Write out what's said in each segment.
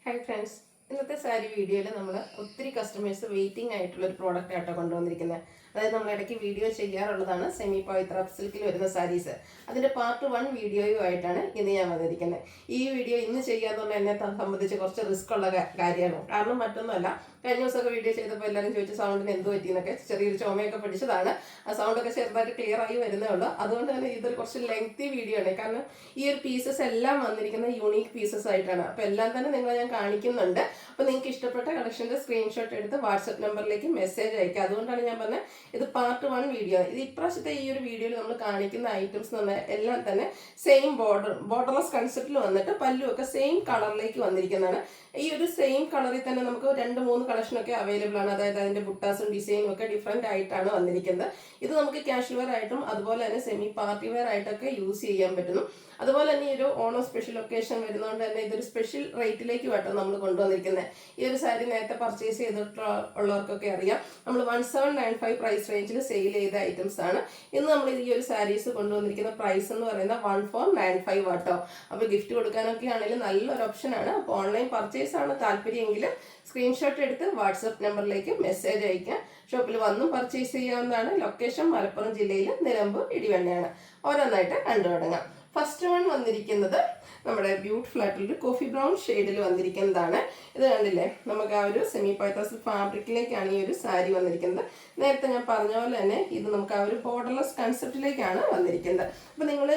Hi friends, ഇന്നത്തെ സാരി വീഡിയോയിൽ നമ്മൾ ഒത്തിരി കസ്റ്റമേഴ്സ് വെയിറ്റിംഗ് ആയിട്ടുള്ള ഒരു പ്രോഡക്റ്റ് ആട്ടോ കൊണ്ടുവന്നിരിക്കുന്നത്. അതായത് നമ്മൾ ഇടയ്ക്ക് വീഡിയോ ചെയ്യാറുള്ളതാണ് സെമി പവിത്ര സിൽക്കിൽ വരുന്ന സാരീസ്. അതിൻ്റെ പാർട്ട് 1 വീഡിയോയുമായിട്ടാണ് ഇന്ന് ഞാൻ വന്നിരിക്കുന്നത്. ഈ വീഡിയോ ഇന്ന് ചെയ്യാത്തതുകൊണ്ട് എന്നെ സംബന്ധിച്ച് കുറച്ച് റിസ്ക് ഉള്ള കാര്യമാണ്. കാരണം മറ്റൊന്നുമല്ല, കഴിഞ്ഞ ദിവസമൊക്കെ വീഡിയോ ചെയ്തപ്പോൾ എല്ലാവരും ചോദിച്ച സൗണ്ടിന് എന്ത് പറ്റിയെന്നൊക്കെ. ചെറിയൊരു ചുമയൊക്കെ പിടിച്ചതാണ്. ആ സൗണ്ടൊക്കെ ചെറുതായിട്ട് ക്ലിയർ ആയി വരുന്നേ ഉള്ളൂ. അതുകൊണ്ട് തന്നെ ഇതൊരു കുറച്ച് ലെങ്തി വീഡിയോ ആണ്. കാരണം ഈ ഒരു പീസസ് എല്ലാം വന്നിരിക്കുന്ന യൂണീക്ക് പീസസ് ആയിട്ടാണ്. അപ്പോൾ എല്ലാം തന്നെ നിങ്ങളെ ഞാൻ കാണിക്കുന്നുണ്ട്. അപ്പോൾ നിങ്ങൾക്ക് ഇഷ്ടപ്പെട്ട കളക്ഷൻ്റെ സ്ക്രീൻഷോട്ട് എടുത്ത് വാട്സപ്പ് നമ്പറിലേക്ക് മെസ്സേജ് അയക്കുക. അതുകൊണ്ടാണ് ഞാൻ പറഞ്ഞത് ഇത് പാർട്ട് 1 വീഡിയോ. ഇത് ഇപ്രാവശ്യത്തെ ഈ ഒരു വീഡിയോയിൽ നമ്മൾ കാണിക്കുന്ന ഐറ്റംസ് എന്ന് പറഞ്ഞാൽ എല്ലാം തന്നെ സെയിം ബോർഡർലെസ് കൺസെപ്റ്റിൽ വന്നിട്ട് പല്ലുമൊക്കെ സെയിം കളറിലേക്ക് വന്നിരിക്കുന്നതാണ്. ഈ ഒരു സെയിം കളറിൽ തന്നെ നമുക്ക് 2-3 കളക്ഷനൊക്കെ അവൈലബിൾ ആണ്. അതായത് അതിൻ്റെ ബുട്ടാസും ഡിസൈനും ഒക്കെ ഡിഫറെൻ്റ് ആയിട്ടാണ് വന്നിരിക്കുന്നത്. ഇത് നമുക്ക് കാഷ്വൽ വെയർ ആയിട്ടും അതുപോലെ തന്നെ സെമി പാർട്ടി വെയർ ആയിട്ടൊക്കെ യൂസ് ചെയ്യാൻ പറ്റുന്നു. അതുപോലെ തന്നെ ഈ ഒരു ഓണം സ്പെഷ്യൽ ഒക്കേഷൻ വരുന്നതുകൊണ്ട് തന്നെ ഇതൊരു സ്പെഷ്യൽ റേറ്റിലേക്ക് വേട്ടോ നമ്മൾ കൊണ്ടുവന്നിരിക്കുന്നത്. ഈ ഒരു സാരി നേരത്തെ പർച്ചേസ് ചെയ്തിട്ടുള്ളവർക്കൊക്കെ അറിയാം, നമ്മൾ 1795 പ്രൈസ് റേഞ്ചിൽ സെയിൽ ചെയ്ത ഐറ്റംസ് ആണ്. ഇന്ന് നമ്മൾ ഈ ഒരു സാരീസ് കൊണ്ടുവന്നിരിക്കുന്ന പ്രൈസ് എന്ന് പറയുന്നത് 1495 ആട്ടോ. അപ്പോൾ ഗിഫ്റ്റ് കൊടുക്കാനൊക്കെ ആണെങ്കിലും നല്ലൊരു ഓപ്ഷനാണ്. അപ്പോൾ ഓൺലൈൻ പർച്ചേസ് ആണ് താല്പര്യമെങ്കിൽ സ്ക്രീൻഷോട്ട് എടുത്ത് വാട്സപ്പ് നമ്പറിലേക്ക് മെസ്സേജ് അയക്കാം. ഷോപ്പിൽ വന്നും പർച്ചേസ് ചെയ്യാവുന്നതാണ്. ലൊക്കേഷൻ മലപ്പുറം ജില്ലയിൽ നിലമ്പൂർ ഇടിവണ്ണയാണ്. ഓരോന്നായിട്ട് കണ്ടു തുടങ്ങാം. ഫസ്റ്റ് വൺ വന്നിരിക്കുന്നത് നമ്മുടെ ബ്യൂട്ടിഫുൾ ആയിട്ടുള്ളൊരു കോഫി ബ്രൗൺ ഷെയ്ഡിൽ വന്നിരിക്കുന്നതാണ്. ഇത് കണ്ടില്ലേ, നമുക്ക് ആ ഒരു സെമി പൈത്താസ് ഫാബ്രിക്കിലേക്കാണ് ഈ ഒരു സാരി വന്നിരിക്കുന്നത്. നേരത്തെ ഞാൻ പറഞ്ഞ പോലെ തന്നെ ഇത് നമുക്ക് ആ ഒരു ബോർഡർലെസ് കൺസെപ്റ്റിലേക്കാണ് വന്നിരിക്കുന്നത്. അപ്പോൾ നിങ്ങൾ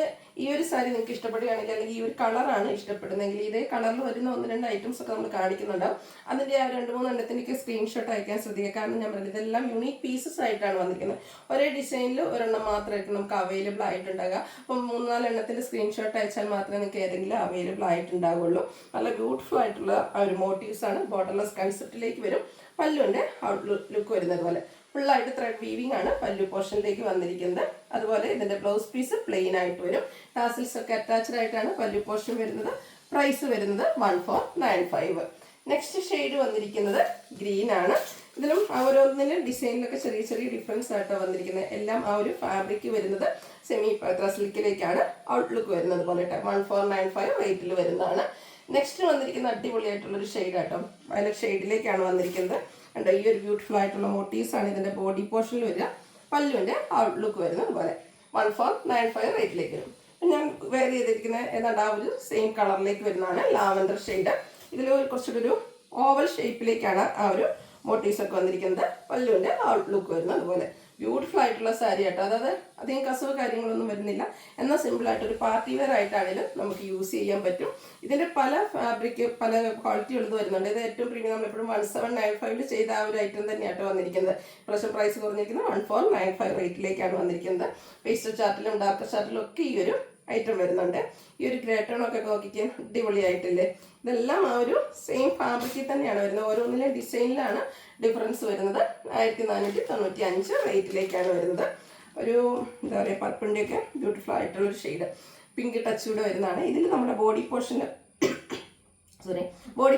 ഈ ഒരു സാരി നിങ്ങൾക്ക് ഇഷ്ടപ്പെടുകയാണെങ്കിൽ, അല്ലെങ്കിൽ ഈ ഒരു കളറാണ് ഇഷ്ടപ്പെടുന്നതെങ്കിൽ ഇതേ കളറിൽ വരുന്ന 1-2 ഐറ്റംസ് ഒക്കെ നമ്മൾ കാണിക്കുന്നുണ്ടാവും. അതിൻ്റെ ആ 2-3 എണ്ണത്തിൻ്റെയൊക്കെ സ്ക്രീൻഷോട്ട് അയക്കാൻ ശ്രദ്ധിക്കുക. കാരണം ഞാൻ പറഞ്ഞത് ഇതെല്ലാം യൂണീക്ക് പീസസ് ആയിട്ടാണ് വന്നിരിക്കുന്നത്. ഒരേ ഡിസൈനിൽ ഒരെണ്ണം മാത്രമായിട്ട് നമുക്ക് അവൈലബിൾ ആയിട്ടുണ്ടാകുക. അപ്പം 3-4 എണ്ണത്തിൻ്റെ സ്ക്രീൻഷോട്ട് അയച്ചാൽ മാത്രമേ നിങ്ങൾക്ക് ഏതെങ്കിലും അവൈലബിൾ ആയിട്ടുണ്ടാവുള്ളൂ. നല്ല ബ്യൂട്ടിഫുൾ ആയിട്ടുള്ള ഒരു മോട്ടീവ്സ് ആണ്. ബോർഡർലെസ് കൺസെപ്റ്റിലേക്ക് വരും. പല്ലുവിൻ്റെ ലുക്ക് വരുന്നത് പോലെ ഫുള്ളായിട്ട് ത്രെഡ് വീവിംഗ് ആണ് പല്ലു പോർഷനിലേക്ക് വന്നിരിക്കുന്നത്. അതുപോലെ ഇതിൻ്റെ ബ്ലൗസ് പീസ് പ്ലെയിൻ ആയിട്ട് വരും. ടാസിൽസ് ഒക്കെ അറ്റാച്ച്ഡ് ആയിട്ടാണ് പല്ലു പോർഷൻ വരുന്നത്. പ്രൈസ് വരുന്നത് 1495. നെക്സ്റ്റ് ഷെയ്ഡ് വന്നിരിക്കുന്നത് ഗ്രീൻ ആണ്. ഇതിലും ഓരോന്നിലും ഡിസൈനിലൊക്കെ ചെറിയ ചെറിയ ഡിഫറൻസ് ആയിട്ടാണ് വന്നിരിക്കുന്നത്. എല്ലാം ആ ഒരു ഫാബ്രിക് വരുന്നത് സെമി പൈത്ര സിൽക്കിലേക്കാണ് ഔട്ട്ലുക്ക് വരുന്നത് പോലെ 1495 റേറ്റിൽ വരുന്നതാണ്. നെക്സ്റ്റ് വന്നിരിക്കുന്ന അടിപൊളിയായിട്ടുള്ളൊരു ഷെയ്ഡ് ആട്ടോ. വയലറ്റ് ഷെയ്ഡിലേക്കാണ് വന്നിരിക്കുന്നത്. കണ്ടോ, ഈ ഒരു ബ്യൂട്ടിഫുൾ ആയിട്ടുള്ള മോട്ടീവ്സ് ആണ് ഇതിൻ്റെ ബോഡി പോർഷനിൽ വരിക. പല്ലുവിൻ്റെ ഔട്ട്ലുക്ക് വരുന്നത് പോലെ 1495 റേറ്റിലേക്ക് വരും. ഞാൻ വെയർ ചെയ്തിരിക്കുന്നത് ഏതാണ്ട് ആ ഒരു സെയിം കളറിലേക്ക് വരുന്നതാണ്. Lavender shade. ഇതിൽ കുറച്ചുകൂടി ഒരു ഓവൽ ഷേപ്പിലേക്കാണ് ആ ഒരു മോട്ടീവ്സ് ഒക്കെ വന്നിരിക്കുന്നത്. പല്ലുവിൻ്റെ ഔട്ട്ലുക്ക് വരുന്നത് അതുപോലെ ബ്യൂട്ടിഫുൾ ആയിട്ടുള്ള സാരി ആട്ടോ. അതായത് അധികം കസവ് കാര്യങ്ങളൊന്നും വരുന്നില്ല. എന്നാൽ സിമ്പിളായിട്ടൊരു പാർട്ടി വെയർ ആയിട്ടാണെങ്കിലും നമുക്ക് യൂസ് ചെയ്യാൻ പറ്റും. ഇതിൻ്റെ പല ഫാബ്രിക് പല ക്വാളിറ്റി ഉള്ളത് വരുന്നുണ്ട്. ഇത് ഏറ്റവും പ്രീമിയം നമ്മളെപ്പോഴും 1795 ചെയ്ത ആ ഒരു ഐറ്റം തന്നെയാട്ടോ വന്നിരിക്കുന്നത്. പ്രാവശ്യം പ്രൈസ് കുറഞ്ഞിരിക്കുന്നത് 1495 റേറ്റിലേക്കാണ് വന്നിരിക്കുന്നത്. പേസ്റ്റൽ ചാർട്ടിലും ഡാർക്ക് ചാർട്ടിലും ഒക്കെ ഈ ഒരു ഐറ്റം വരുന്നുണ്ട്. ഈ ഒരു ഗ്രേറ്റണൊക്കെ നോക്കിക്കാൻ അടിപൊളിയായിട്ടില്ലേ. ഇതെല്ലാം ആ ഒരു സെയിം ഫാബ്രിക്കിൽ തന്നെയാണ് വരുന്നത്. ഓരോന്നിലും ഡിസൈനിലാണ് ഡിഫറൻസ് വരുന്നത്. 1495 റേറ്റിലേക്കാണ് വരുന്നത്. ഒരു എന്താ പറയുക, പർപ്പിൻ്റെയൊക്കെ ബ്യൂട്ടിഫുൾ ആയിട്ടുള്ളൊരു ഷെയ്ഡ് പിങ്ക് ടച്ച് കൂടെ വരുന്നതാണ്. ഇതിൽ നമ്മുടെ ബോഡി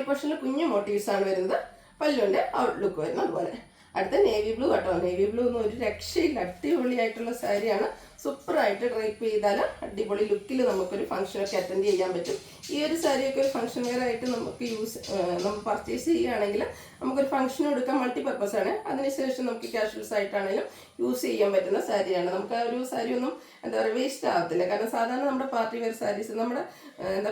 പോർഷനിൽ കുഞ്ഞു മോട്ടീവ്സ് ആണ് വരുന്നത്. പല്ലുവിൻ്റെ ഔട്ട്ലുക്ക് വരുന്നത് അതുപോലെ. അടുത്ത നേവി ബ്ലൂ കേട്ടോ. നേവി ബ്ലൂ ഒന്നും ഒരു രക്ഷയില്ല. അടിപൊളിയായിട്ടുള്ള സാരിയാണ്. സൂപ്പറായിട്ട് ഡ്രൈപ്പ് ചെയ്താൽ അടിപൊളി ലുക്കിൽ നമുക്കൊരു ഫംഗ്ഷനൊക്കെ അറ്റൻഡ് ചെയ്യാൻ പറ്റും. ഈ ഒരു സാരിയൊക്കെ ഒരു ഫംഗ്ഷൻ വെയർ ആയിട്ട് നമുക്ക് നമ്മൾ പർച്ചേസ് ചെയ്യുകയാണെങ്കിൽ നമുക്കൊരു ഫംഗ്ഷൻ എടുക്കാൻ മൾട്ടിപർപ്പസ് ആണ്. അതിനുശേഷം നമുക്ക് കാഷ്വൽസ് ആയിട്ടാണെങ്കിലും യൂസ് ചെയ്യാൻ പറ്റുന്ന സാരിയാണ്. നമുക്ക് ആ ഒരു സാരി ഒന്നും എന്താ പറയുക വേസ്റ്റ് ആകത്തില്ല. കാരണം സാധാരണ നമ്മുടെ പാർട്ടി വെയർ സാരീസ് നമ്മുടെ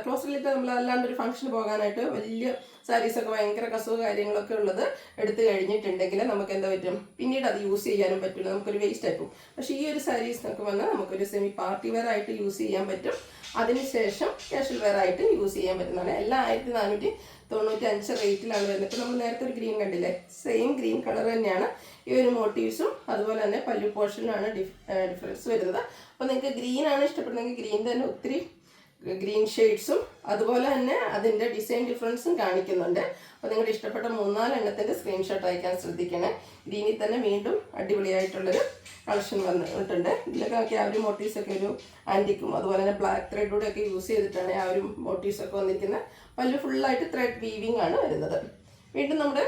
ക്ലോസറിലേക്ക് നമ്മൾ അല്ലാണ്ട് ഒരു ഫംഗ്ഷന് പോകാനായിട്ട് വലിയ സാരീസൊക്കെ ഭയങ്കര കസവ് കാര്യങ്ങളൊക്കെ ഉള്ളത് എടുത്തു കഴിഞ്ഞിട്ടുണ്ടെങ്കിൽ നമുക്ക് എന്താ പറ്റും, പിന്നീട് അത് യൂസ് ചെയ്യാനും പറ്റില്ല. നമുക്കൊരു വേസ്റ്റ് ആയിപ്പോൾ. പക്ഷേ ഈ ഒരു സാരീസ് എന്നൊക്കെ വന്നാൽ നമുക്കൊരു സെമി പാർട്ടി വെയർ ആയിട്ട് യൂസ് ചെയ്യാൻ പറ്റും. അതിനുശേഷം കാഷ്വൽ വെയർ ആയിട്ട് യൂസ് ചെയ്യാൻ പറ്റുന്നതാണ്. എല്ലാം 1495 റേറ്റിലാണ് വരുന്നത്. ഇപ്പോൾ നമ്മൾ നേരത്തെ ഒരു ഗ്രീൻ കണ്ടില്ലേ, സെയിം ഗ്രീൻ കളർ തന്നെയാണ് ഈ ഒരു മോട്ടീവ്സും. അതുപോലെ തന്നെ പല്ലു പോർഷനിലാണ് ഡിഫറൻസ് വരുന്നത്. അപ്പോൾ നിങ്ങൾക്ക് ഗ്രീൻ ആണ് ഇഷ്ടപ്പെടുന്നതെങ്കിൽ ഗ്രീൻ തന്നെ ഒത്തിരി ഗ്രീൻ ഷെയ്ഡ്സും അതുപോലെ തന്നെ അതിൻ്റെ ഡിസൈൻ ഡിഫറൻസും കാണിക്കുന്നുണ്ട്. അപ്പോൾ നിങ്ങളുടെ ഇഷ്ടപ്പെട്ട 3-4 എണ്ണത്തിൻ്റെ സ്ക്രീൻഷോട്ട് അയക്കാൻ ശ്രദ്ധിക്കണേ. ഗ്രീനിൽ തന്നെ വീണ്ടും അടിപൊളിയായിട്ടുള്ളൊരു കളക്ഷൻ വന്നിട്ടുണ്ട്. ഇതിലൊക്കെ നോക്കി ആ ഒരു മോട്ടീവ്സൊക്കെ ഒരു ആൻറ്റിക്കും അതുപോലെ തന്നെ ബ്ലാക്ക് ത്രെഡൂടെ ഒക്കെ യൂസ് ചെയ്തിട്ടാണ് ആ ഒരു മോട്ടീവ്സൊക്കെ വന്നിരിക്കുന്നത്. പല്ല് ഫുള്ളായിട്ട് ത്രെഡ് വീവിംഗ് ആണ് വരുന്നത്. വീണ്ടും നമ്മുടെ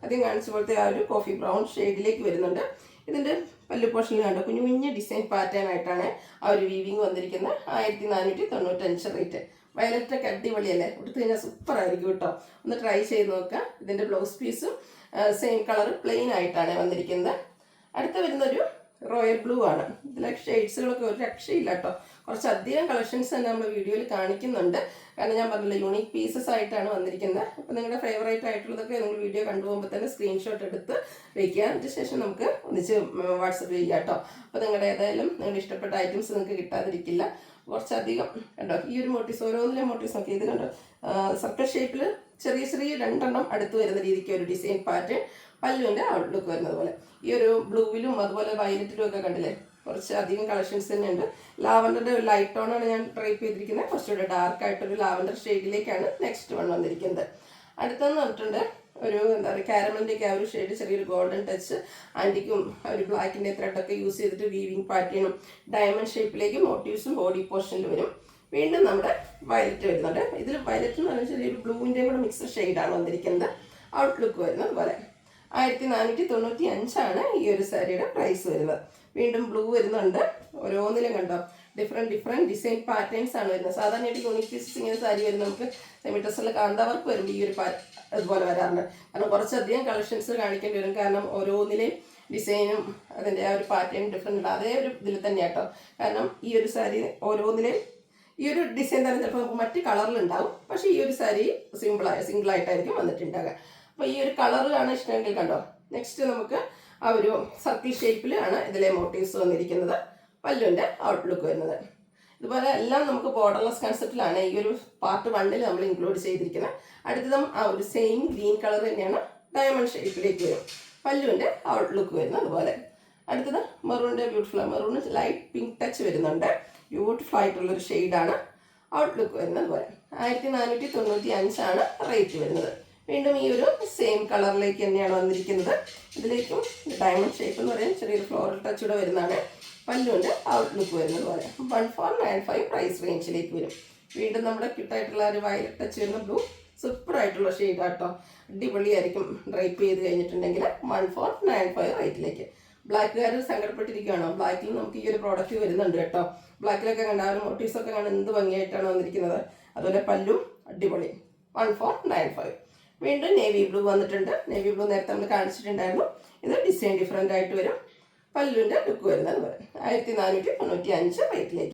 ആദ്യം കാണിച്ച പോലത്തെ ആ ഒരു കോഫി ബ്രൗൺ ഷെയ്ഡിലേക്ക് വരുന്നുണ്ട്. ഇതിൻ്റെ പല്ലു പോർഷനിൽ കണ്ടോ കുഞ്ഞു കുഞ്ഞു ഡിസൈൻ പാറ്റേൺ ആയിട്ടാണ് ആ ഒരു വീവിങ് വന്നിരിക്കുന്നത്. 1495 റേറ്റ്. വയലറ്റൊക്കെ അടിപൊളിയല്ലേ, എടുത്തു കഴിഞ്ഞാൽ സൂപ്പർ ആയിരിക്കും കേട്ടോ. ഒന്ന് ട്രൈ ചെയ്ത് നോക്കുക. ഇതിൻ്റെ ബ്ലൗസ് പീസും സെയിം കളർ പ്ലെയിൻ ആയിട്ടാണ് വന്നിരിക്കുന്നത്. അടുത്ത വരുന്നൊരു റോയൽ ബ്ലൂ ആണ്. ഇതിലെ ഷെയ്ഡ്സുകളൊക്കെ ഒരു രക്ഷയില്ല കേട്ടോ. കുറച്ചധികം കളക്ഷൻസ് തന്നെ നമ്മൾ വീഡിയോയിൽ കാണിക്കുന്നുണ്ട്. കാരണം ഞാൻ പറഞ്ഞില്ല, യൂണിക് പീസസ് ആയിട്ടാണ് വന്നിരിക്കുന്നത്. അപ്പോൾ നിങ്ങളുടെ ഫേവറേറ്റ് ആയിട്ടുള്ളതൊക്കെ നിങ്ങൾ വീഡിയോ കണ്ടുപോകുമ്പോൾ തന്നെ സ്ക്രീൻഷോട്ട് എടുത്ത് വയ്ക്കുക. അതിന് ശേഷം നമുക്ക് ഒന്നിച്ച് വാട്സപ്പ് ചെയ്യാം കേട്ടോ. അപ്പോൾ നിങ്ങളുടെ ഏതായാലും നിങ്ങളുടെ ഇഷ്ടപ്പെട്ട ഐറ്റംസ് നിങ്ങൾക്ക് കിട്ടാതിരിക്കില്ല. കുറച്ചധികം കണ്ടോ, ഈ ഒരു മോട്ടീവ്സ്, ഓരോന്നിലെ മോട്ടീവ്സ് നോക്കി. ഇത് കണ്ടോ, സർക്കിൾ ഷേപ്പിൽ ചെറിയ ചെറിയ 2 എണ്ണം അടുത്ത് വരുന്ന രീതിക്ക് ഒരു ഡിസൈൻ പാറ്റേൺ, പല്ലുവിൻ്റെ ഔട്ട്ലുക്ക് വരുന്നത് പോലെ. ഈ ഒരു ബ്ലൂവിലും അതുപോലെ വയലറ്റിലും ഒക്കെ കണ്ടില്ലേ, കുറച്ച് അധികം കളക്ഷൻസ് തന്നെയുണ്ട്. ലാവൻഡറിൻ്റെ ഒരു ലൈറ്റ് ടോണാണ് ഞാൻ ട്രൈപ്പ് ചെയ്തിരിക്കുന്നത്. കുറച്ചുകൂടെ ഡാർക്ക് ആയിട്ടൊരു ലാവൻഡർ ഷെയ്ഡിലേക്കാണ് നെക്സ്റ്റ് വൺ വന്നിരിക്കുന്നത്. അടുത്തെന്ന് പറഞ്ഞിട്ടുണ്ട് ഒരു എന്താ പറയുക, കാരമലിൻ്റെയൊക്കെ ആ ഒരു ഷെയ്ഡ്, ചെറിയൊരു ഗോൾഡൻ ടച്ച്, ആൻറ്റിക്കും ഒരു ബ്ലാക്കിൻ്റെ ത്രെഡൊക്കെ യൂസ് ചെയ്തിട്ട് വീവിങ് പാറ്റേണും ഡയമണ്ട് ഷേപ്പിലേക്ക് മോട്ടീവ്സും ബോഡി പോർഷനിൽ വരും. വീണ്ടും നമ്മുടെ വയലറ്റ് വരുന്നുണ്ട്. ഇതിൽ വയലറ്റ് എന്ന് പറഞ്ഞാൽ ചെറിയൊരു ബ്ലൂവിൻ്റെയും കൂടെ മിക്സ്ഡ് ഷെയ്ഡാണ് വന്നിരിക്കുന്നത്. ഔട്ട്ലുക്ക് വരുന്നത് പോലെ 1495 ഈ ഒരു സാരിയുടെ പ്രൈസ് വരുന്നത്. വീണ്ടും ബ്ലൂ വരുന്നുണ്ട്. ഓരോന്നിലും കണ്ടോ ഡിഫറെൻറ്റ് ഡിസൈൻ പാറ്റേൺസ് ആണ് വരുന്നത്. സാധാരണയായിട്ട് യൂണിക് പീസസ് ഇങ്ങനെ സാരി വരുന്നത് നമുക്ക് സെമി ഡ്രസ്സിൽ കാന്തവർക്ക് വരുമ്പോൾ ഈ ഒരു അതുപോലെ വരാറുണ്ട്. കാരണം കുറച്ചധികം കളക്ഷൻസ് കാണിക്കേണ്ടി വരും. കാരണം ഓരോന്നിലെയും ഡിസൈനും അതിൻ്റെ ആ ഒരു പാറ്റേൺ ഡിഫറെൻ്റ് ഉണ്ട്. അതേ ഒരു ഇതിൽ തന്നെയാണ് കേട്ടോ. കാരണം ഈ ഒരു സാരി ഓരോന്നിലെയും ഈ ഒരു ഡിസൈൻ തന്നെ ചിലപ്പോൾ നമുക്ക് മറ്റ് കളറിലുണ്ടാവും. പക്ഷേ ഈ ഒരു സാരി സിംഗിളായിട്ടായിരിക്കും വന്നിട്ടുണ്ടാകുക. അപ്പോൾ ഈ ഒരു കളറാണ് ഇഷ്ടമെങ്കിൽ കണ്ടോ. നെക്സ്റ്റ് നമുക്ക് ആ ഒരു സർക്കിൾ ഷേപ്പിലാണ് ഇതിലെ മോട്ടീവ്സ് വന്നിരിക്കുന്നത്. പല്ലുവിൻ്റെ ഔട്ട്ലുക്ക് വരുന്നത്. ഇതുപോലെ എല്ലാം നമുക്ക് ബോർഡർലെസ് കൺസെപ്റ്റിലാണ് ഈ ഒരു പാർട്ട് 1 നമ്മൾ ഇൻക്ലൂഡ് ചെയ്തിരിക്കുന്നത്. അടുത്തതും ആ ഒരു സെയിം ഗ്രീൻ കളർ തന്നെയാണ്, ഡയമണ്ട് ഷേപ്പിലേക്ക് വരും. പല്ലുവിൻ്റെ ഔട്ട്ലുക്ക് വരുന്നത് അതുപോലെ. അടുത്തത് മെറൂണിൻ്റെ മെറൂൺ ലൈറ്റ് പിങ്ക് ടച്ച് വരുന്നുണ്ട്. ബ്യൂട്ടിഫുൾ ആയിട്ടുള്ളൊരു ഷെയ്ഡാണ്. ഔട്ട്ലുക്ക് വരുന്നത് അതുപോലെ. 1495 റേറ്റ് വരുന്നത്. വീണ്ടും ഈ ഒരു സെയിം കളറിലേക്ക് തന്നെയാണ് വന്നിരിക്കുന്നത്. ഇതിലേക്കും ഡയമണ്ട് ഷേപ്പ് എന്ന് പറയുന്നത് ചെറിയൊരു ഫ്ലോറൽ ടച്ച് കൂടെ വരുന്നതാണ്. പല്ലുവിൻ്റെ ഔട്ട്ലുക്ക് വരുന്നത് പോലെ 1495 പ്രൈസ് റേഞ്ചിലേക്ക് വരും. വീണ്ടും നമ്മുടെ ക്യൂട്ടായിട്ടുള്ള ഒരു വയലറ്റ് ടച്ച് വരുന്ന ബ്ലൂ, സൂപ്പർ ആയിട്ടുള്ള ഷെയ്ഡാട്ടോ. അടിപൊളിയായിരിക്കും ഡ്രൈപ്പ് ചെയ്ത് കഴിഞ്ഞിട്ടുണ്ടെങ്കിൽ. 1495 റേറ്റിലേക്ക്. ബ്ലാക്കുകാർ സങ്കടപ്പെട്ടിരിക്കുകയാണോ? ബ്ലാക്കിൽ നമുക്ക് ഈ ഒരു പ്രോഡക്റ്റ് വരുന്നുണ്ട് കേട്ടോ. ബ്ലാക്കിലൊക്കെ കണ്ട ആ ഒരു മോട്ടീവ്സൊക്കെ കാണാൻ എന്ത് ഭംഗിയായിട്ടാണ് വന്നിരിക്കുന്നത്. അതുപോലെ പല്ലും അടിപൊളി. 1495. വീണ്ടും നേവി ബ്ലൂ വന്നിട്ടുണ്ട്. നേവി ബ്ലൂ നേരത്തെ നമ്മൾ കാണിച്ചിട്ടുണ്ടായിരുന്നു. ഇത് ഡിസൈൻ ഡിഫറെൻ്റ് ആയിട്ട് വരും. പല്ലുവിൻ്റെ ലുക്ക് വരുന്നത് 1495 റേറ്റിലേക്ക്.